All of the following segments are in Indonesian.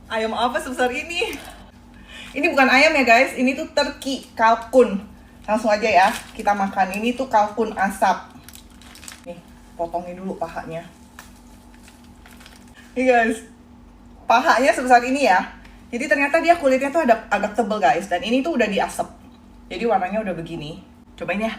Ayam apa sebesar ini? Ini bukan ayam ya guys, ini tuh turkey, kalkun. Langsung aja ya, kita makan. Ini tuh kalkun asap. Nih, potongin dulu pahanya. Nih guys, pahanya sebesar ini ya. Jadi ternyata dia kulitnya tuh agak tebel guys. Dan ini tuh udah diasap. Jadi warnanya udah begini. Cobain ya.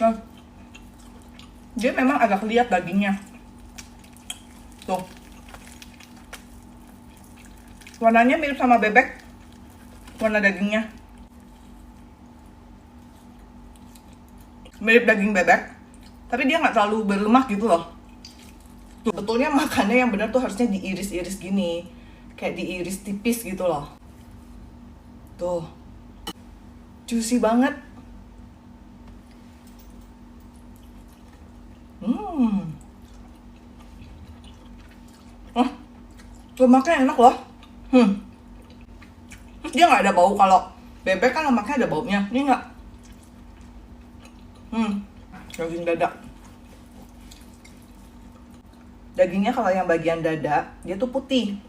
Nah, dia memang agak lihat dagingnya. Tuh. Warnanya mirip sama bebek. Warna dagingnya mirip daging bebek, tapi dia nggak terlalu berlemak gitu loh. Tuh, betulnya makannya yang benar tuh harusnya diiris-iris gini. Kayak diiris tipis gitu loh. Tuh. Juicy banget. Lemaknya enak loh. Terus dia nggak ada bau. Kalau bebek kan lemaknya ada baunya. Ini nggak. Daging dada. Dagingnya kalau yang bagian dada, dia tuh putih.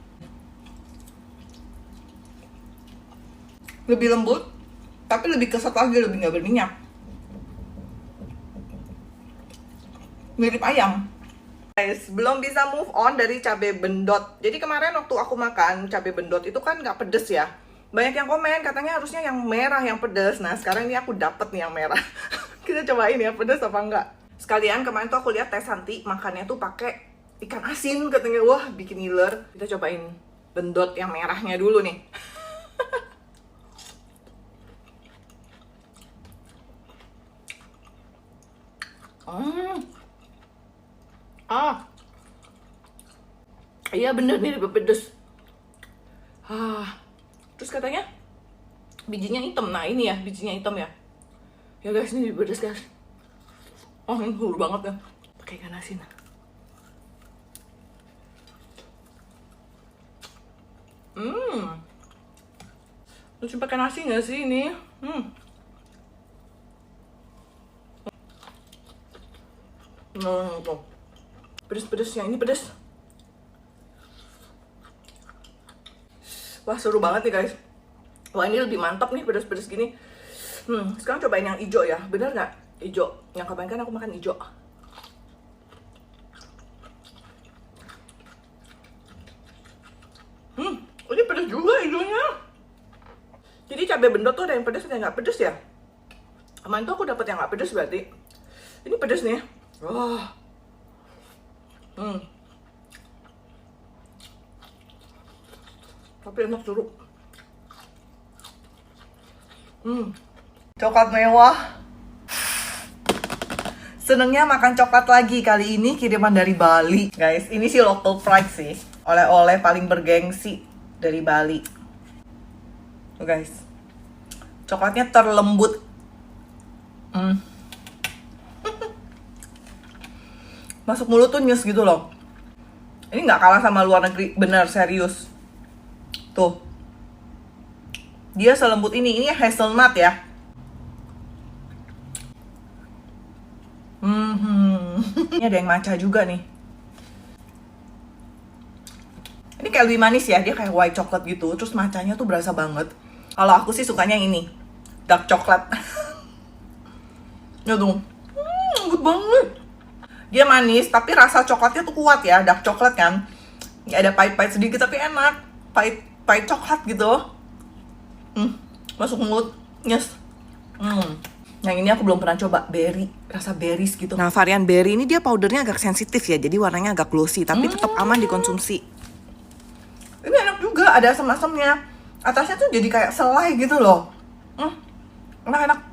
Lebih lembut, tapi lebih keset lagi, lebih nggak berminyak. Mirip ayam. Guys, belum bisa move on dari cabai bendot. Jadi kemarin waktu aku makan cabai bendot itu kan nggak pedes ya. Banyak yang komen katanya harusnya yang merah yang pedes. Nah sekarang ini aku dapet nih yang merah. Kita cobain ya pedes apa enggak. Sekalian kemarin tuh aku lihat Teh Santi makannya tuh pakai ikan asin katanya. Wah bikin ngiler. Kita cobain bendot yang merahnya dulu nih. Iya bener mirip pedes. Terus katanya bijinya hitam. Nah ini ya bijinya hitam ya. Ya guys ini pedes guys. Ini huru banget ya. Pakai ikan asin. Lucu pakai nasi nggak sih ini? Tuh. Pedes-pedes yang ini pedes. Wah seru banget nih guys. Wah ini lebih mantap nih pedas-pedas gini. Sekarang cobain yang hijau ya. Bener nggak? Hijau. Yang kapan kan aku makan hijau. Ini pedas juga hijaunya. Jadi cabai bendot tuh ada yang pedas ada yang nggak pedas ya. Kemarin tuh aku dapet yang nggak pedas berarti. Ini pedas nih. Wah. Tapi enak seru. Coklat mewah. Senengnya makan coklat lagi. Kali ini kiriman dari Bali. Guys, ini sih local pride sih. Oleh-oleh paling bergengsi dari Bali. Tuh guys. Coklatnya terlembut. Masuk mulut tuh nyes gitu loh. Ini nggak kalah sama luar negeri. Bener, serius. Tuh. Dia selembut ini. Ini hazelnut ya. Ini ada yang matcha juga nih. Ini kayak lebih manis ya. Dia kayak white chocolate gitu. Terus matchanya tuh berasa banget. Kalau aku sih sukanya yang ini. Dark chocolate. Ya tuh. Lembut banget. Dia manis, tapi rasa coklatnya tuh kuat ya. Dark coklat kan. Ya, ada pahit-pahit sedikit, tapi enak. Pahit coklat gitu. Masuk mulut. Yes. Yang ini aku belum pernah coba. Berry. Rasa berries gitu. Nah, varian berry ini dia powdernya agak sensitif ya. Jadi warnanya agak glossy. Tapi tetap aman dikonsumsi. Ini enak juga. Ada asam-asamnya. Atasnya tuh jadi kayak selai gitu loh. Enak-enak.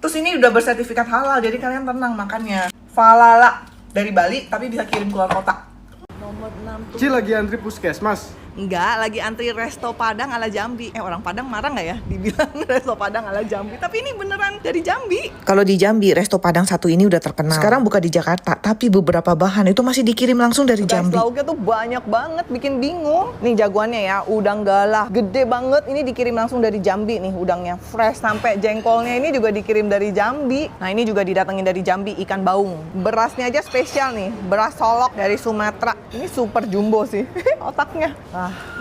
Terus ini udah bersertifikat halal, jadi kalian tenang makannya. Falala dari Bali, tapi bisa kirim keluar kota. Nomor 6 tuh. Ci lagi antri puskesmas. Enggak, lagi antri resto Padang ala Jambi. Orang Padang marah nggak ya dibilang resto Padang ala Jambi? Tapi ini beneran dari Jambi. Kalau di Jambi, resto Padang satu ini udah terkenal. Sekarang buka di Jakarta, tapi beberapa bahan itu masih dikirim langsung dari Jambi. Lauknya tuh banyak banget, bikin bingung. Nih jagoannya ya, udang galah, gede banget. Ini dikirim langsung dari Jambi nih, udangnya fresh. Sampai jengkolnya ini juga dikirim dari Jambi. Nah ini juga didatengin dari Jambi, ikan baung. Berasnya aja spesial nih, beras solok dari Sumatera. Ini super jumbo sih, otaknya.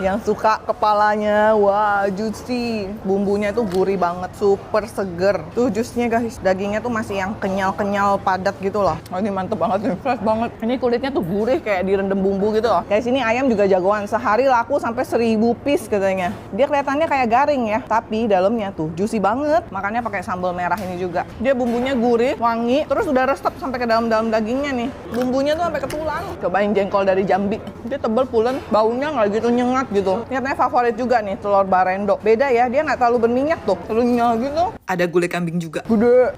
Yang suka kepalanya, wah juicy. Bumbunya tuh gurih banget, super seger. Tuh jusnya guys, dagingnya tuh masih yang kenyal-kenyal padat gitu loh. Oh, ini mantep banget nih, fresh banget. Ini kulitnya tuh gurih kayak direndam bumbu gitu loh. Kayak sini ayam juga jagoan, sehari laku sampai 1000 piece katanya. Dia kelihatannya kayak garing ya, tapi dalamnya tuh juicy banget. Makanya pakai sambal merah ini juga. Dia bumbunya gurih, wangi, terus udah resep sampai ke dalam-dalam dagingnya nih. Bumbunya tuh sampai ke tulang. Cobain jengkol dari Jambi. Dia tebel pulen, baunya nggak gitu nyengat gitu. Ternyata favorit juga nih telur barendo. Beda ya, dia nggak terlalu berminyak tuh. Telurnya gitu. Ada gulai kambing juga. Gede.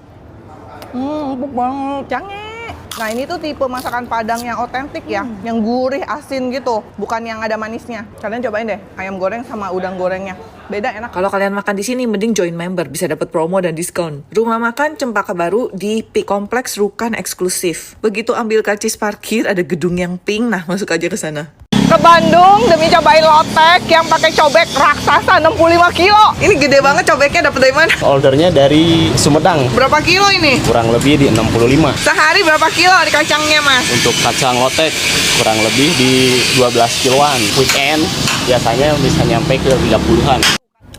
Empuk banget. Canggih. Nah ini tuh tipe masakan Padang yang otentik ya, yang gurih asin gitu, bukan yang ada manisnya. Kalian cobain deh, ayam goreng sama udang gorengnya. Beda, enak. Kalau kalian makan di sini, mending join member, bisa dapat promo dan diskon. Rumah makan Cempaka Baru di P Kompleks Rukan eksklusif. Begitu ambil karcis parkir, ada gedung yang pink, nah masuk aja ke sana. Ke Bandung demi cobain lotek yang pakai cobek raksasa 65 kilo. Ini gede banget cobeknya, dapat dari mana? Ordernya dari Sumedang. Berapa kilo ini? Kurang lebih di 65. Sehari berapa kilo di kacangnya, Mas? Untuk kacang lotek kurang lebih di 12 kiloan. Weekend biasanya bisa nyampe ke 30-an.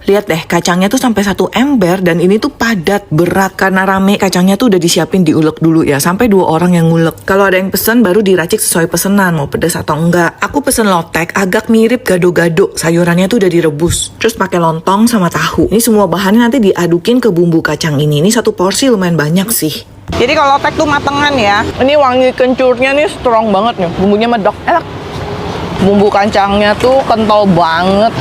Lihat deh, kacangnya tuh sampai 1 ember dan ini tuh padat, berat. Karena rame, kacangnya tuh udah disiapin diulek dulu ya, sampai 2 orang yang ngulek. Kalau ada yang pesen, baru diracik sesuai pesenan, mau pedas atau enggak. Aku pesen lotek, agak mirip gado-gado. Sayurannya tuh udah direbus. Terus pakai lontong sama tahu. Ini semua bahannya nanti diadukin ke bumbu kacang ini. Ini 1 porsi lumayan banyak sih. Jadi kalau lotek tuh matengan ya. Ini wangi kencurnya nih strong banget nih. Bumbunya medok, enak. Bumbu kacangnya tuh kental banget.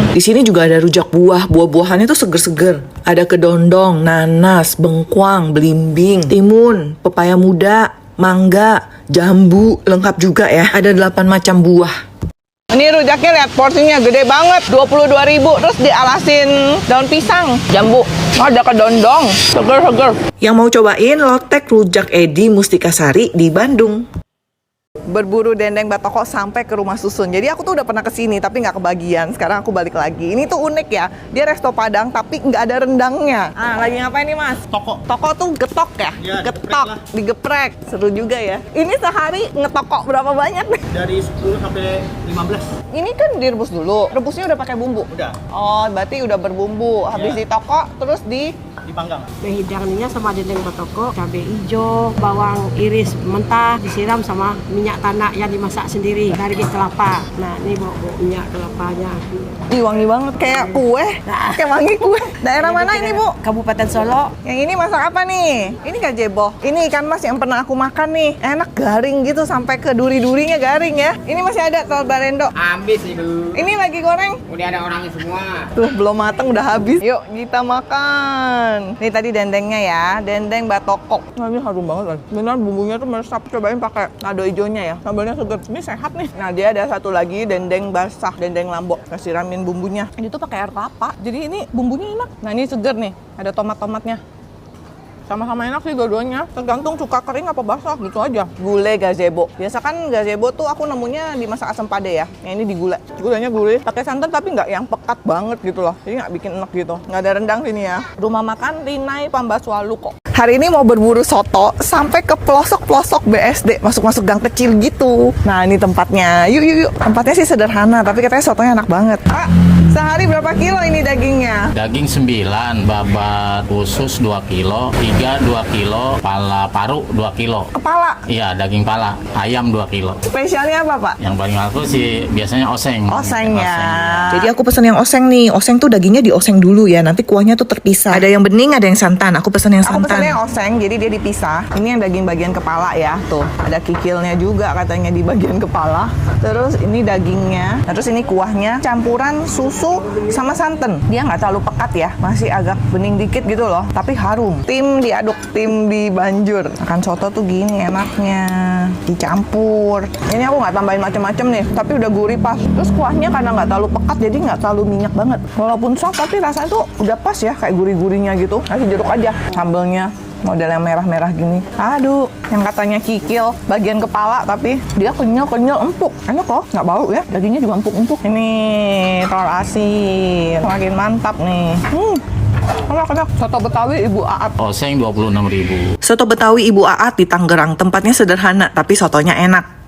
Di sini juga ada rujak buah. Buah-buahannya tuh seger-seger. Ada kedondong, nanas, bengkuang, belimbing, timun, pepaya muda, mangga, jambu, lengkap juga ya. Ada 8 macam buah. Ini rujaknya lihat porsinya gede banget, 22.000. Terus dialasin daun pisang, jambu. Ada kedondong, seger-seger. Yang mau cobain lotek rujak Edi Mustika Sari di Bandung. Berburu dendeng batoko sampai ke rumah susun. Jadi aku tuh udah pernah kesini tapi nggak kebagian. Sekarang aku balik lagi. Ini tuh unik ya. Dia resto Padang tapi nggak ada rendangnya. Lagi ngapain nih Mas? Toko. Toko tuh getok ya? Ya, getok, digeprek. Seru juga ya. Ini sehari ngetoko berapa banyak nih? Dari 10 sampai 15. Ini kan direbus dulu. Rebusnya udah pakai bumbu? Udah. Oh, berarti udah berbumbu. Habis Ya. di toko terus dipanggang. Hidangnya sama dendeng batoko, cabai hijau, bawang iris mentah, disiram sama minyak tanah yang dimasak sendiri dari kelapa. Nah, ini bawa minyak kelapanya. Ih, wangi banget kayak kue. Kayak wangi kue. Daerah mana ini, Bu? Kabupaten Solo. Yang ini masak apa nih? Ini gazebo. Ini ikan mas yang pernah aku makan nih. Enak, garing gitu sampai ke duri-durinya garing ya. Ini masih ada telur barendo. Habis itu. Ini lagi goreng. Udah ada orangnya semua. Tuh, belum mateng udah habis. Yuk, kita makan. Nih tadi dendengnya ya, dendeng batoko. Nah, ini harum banget kan. Benar bumbunya tuh meresap. Cobain pakai lado hijaunya ya. Sambalnya seger. Ini sehat nih. Nah, dia ada satu lagi dendeng basah, dendeng lombok. Siramin bumbunya. Ini tuh pakai air kelapa. Jadi ini bumbunya enak. Nah, ini seger nih. Ada tomat-tomatnya. Sama-sama enak sih dua-duanya. Tergantung suka kering apa basah gitu aja. Gulai gazebo. Biasa kan gazebo tuh aku nemunya di masak asam pade ya. Yang ini di gulai. Gulainya gurih. Pakai santan tapi nggak yang pekat banget gitu loh. Jadi nggak bikin enak gitu. Nggak ada rendang sini ya. Rumah makan Rinai Pambaswalu kok. Hari ini mau berburu soto sampai ke pelosok-pelosok BSD. Masuk-masuk gang kecil gitu. Nah ini tempatnya. Yuk. Tempatnya sih sederhana. Tapi katanya sotonya enak banget. Pak, sehari berapa kilo ini dagingnya? Daging 9, babat khusus 2 kilo, iga 2 kilo, pala paru 2 kilo. Kepala. Iya, daging pala, ayam 2 kilo. Spesialnya apa, Pak? Yang paling laku sih biasanya oseng. Osengnya. Oseng. Jadi aku pesen yang oseng nih. Oseng tuh dagingnya dioseng dulu ya. Nanti kuahnya tuh terpisah. Ada yang bening, ada yang santan. Aku pesen yang santan. Aku pesen yang oseng, jadi dia dipisah. Ini yang daging bagian kepala ya. Tuh, ada kikilnya juga katanya di bagian kepala. Terus ini dagingnya. Nah, terus ini kuahnya campuran susu susu sama santan. Dia nggak terlalu pekat ya, masih agak bening dikit gitu loh, tapi harum. Tim diaduk, tim dibanjur. Makan soto tuh gini enaknya, dicampur. Ini aku nggak tambahin macam-macam nih, tapi udah gurih pas. Terus kuahnya karena nggak terlalu pekat, jadi nggak terlalu minyak banget. Walaupun soft, tapi rasanya tuh udah pas ya, kayak gurih-gurihnya gitu. Kasih jeruk aja. Sambelnya model yang merah-merah gini. Aduh, yang katanya kikil bagian kepala, tapi dia kenyal-kenyal, empuk. Enak loh, nggak bau ya. Dagingnya juga empuk-empuk. Ini telur asin, makin mantap nih. Enak. Soto Betawi Ibu Aat. Oseng 26.000. Soto Betawi Ibu Aat di Tangerang. Tempatnya sederhana, tapi sotonya enak.